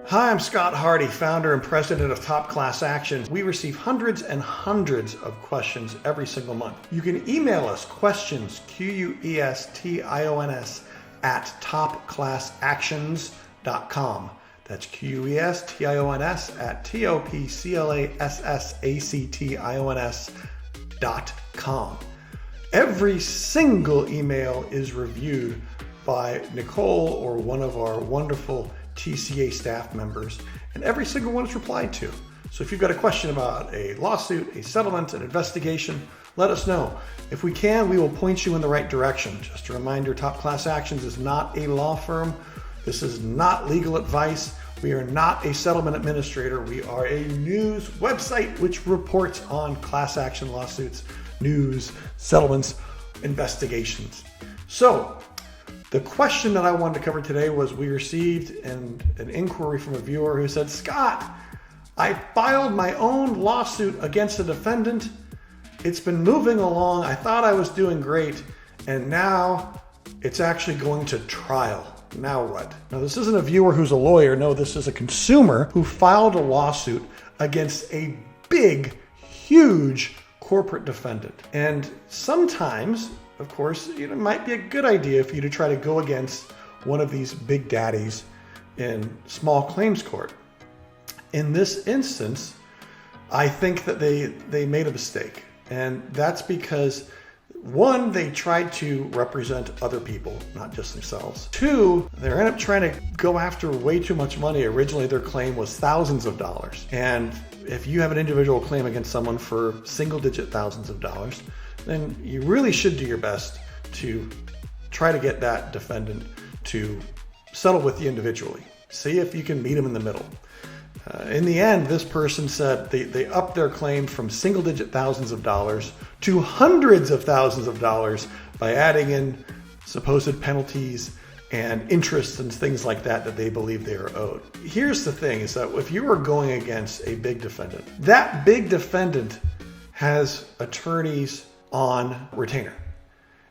Hi, I'm Scott Hardy, founder and president of Top Class Actions. We receive hundreds and hundreds of questions every single month. You can email us questions, questions, at topclassactions.com. That's questions at topclassactions.com. Every single email is reviewed by Nicole or one of our wonderful TCA staff members, and every single one is replied to. So if you've got a question about a lawsuit, a settlement, an investigation, let us know. If we can, we will point you in the right direction. Just a reminder, Top Class Actions is not a law firm. This is not legal advice. We are not a settlement administrator. We are a news website which reports on class action lawsuits, news, settlements, investigations. So the question that I wanted to cover today was, we received an inquiry from a viewer who said, Scott, I filed my own lawsuit against a defendant. It's been moving along. I thought I was doing great. And now it's actually going to trial. Now what? Now, this isn't a viewer who's a lawyer. No, this is a consumer who filed a lawsuit against a big, huge corporate defendant. And sometimes, of course, it might be a good idea for you to try to go against one of these big daddies in small claims court. In this instance, I think that they made a mistake. And that's because, one, they tried to represent other people, not just themselves. Two, they ended up trying to go after way too much money. Originally, their claim was thousands of dollars. And if you have an individual claim against someone for single-digit thousands of dollars, then you really should do your best to try to get that defendant to settle with you individually. See if you can meet them in the middle. In the end, this person said they upped their claim from single-digit thousands of dollars to hundreds of thousands of dollars by adding in supposed penalties and interest and things like that they believe they are owed. Here's the thing, is that if you are going against a big defendant, that big defendant has attorneys on retainer.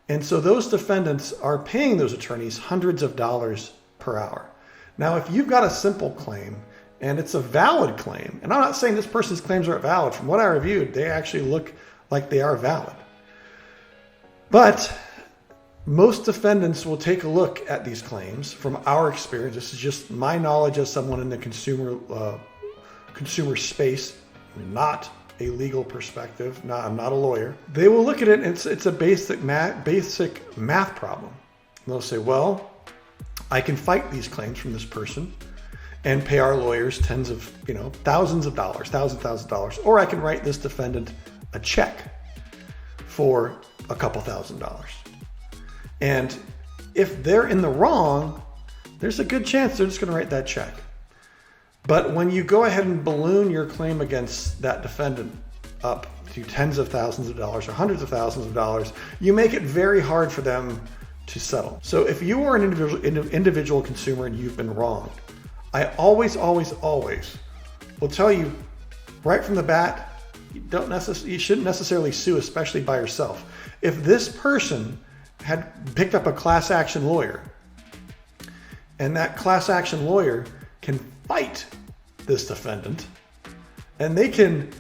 And so those defendants are paying those attorneys hundreds of dollars per hour. Now, if you've got a simple claim and it's a valid claim, and I'm not saying this person's claims aren't valid. From what I reviewed, they actually look like they are valid. But most defendants will take a look at these claims. From our experience, this is just my knowledge as someone in the consumer space, not a legal perspective. No, I'm not a lawyer. They will look at it, and it's a basic math problem. And they'll say, well, I can fight these claims from this person and pay our lawyers tens of, thousands of dollars, thousands of dollars, or I can write this defendant a check for a couple $1,000s. And if they're in the wrong, there's a good chance they're just going to write that check. But when you go ahead and balloon your claim against that defendant up to tens of thousands of dollars or hundreds of thousands of dollars, you make it very hard for them to settle. So if you are an individual consumer and you've been wronged, I always will tell you right from the bat, you shouldn't necessarily sue, especially by yourself. If this person had picked up a class action lawyer, and that class action lawyer can fight this defendant, and they can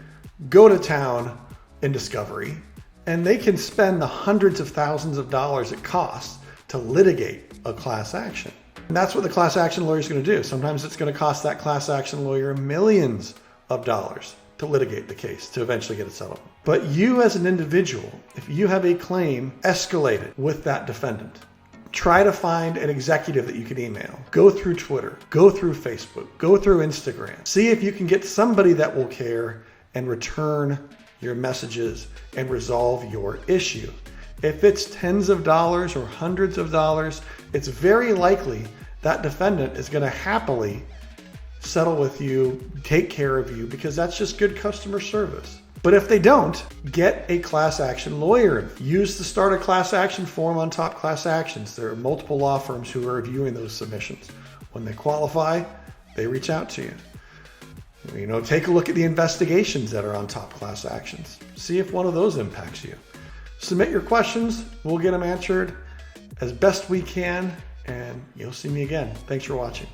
go to town in discovery, and they can spend the hundreds of thousands of dollars it costs to litigate a class action. And that's what the class action lawyer is going to do. Sometimes it's going to cost that class action lawyer millions of dollars to litigate the case, to eventually get it settled. But you as an individual, if you have a claim escalated with that defendant, try to find an executive that you can email. Go through Twitter, go through Facebook, go through Instagram. See if you can get somebody that will care and return your messages and resolve your issue. If it's tens of dollars or hundreds of dollars, it's very likely that defendant is going to happily settle with you, take care of you, because that's just good customer service. But if they don't, get a class action lawyer. Use the Start a Class Action form on Top Class Actions. There are multiple law firms who are reviewing those submissions. When they qualify, they reach out to you. Take a look at the investigations that are on Top Class Actions. See if one of those impacts you. Submit your questions. We'll get them answered as best we can, and you'll see me again. Thanks for watching.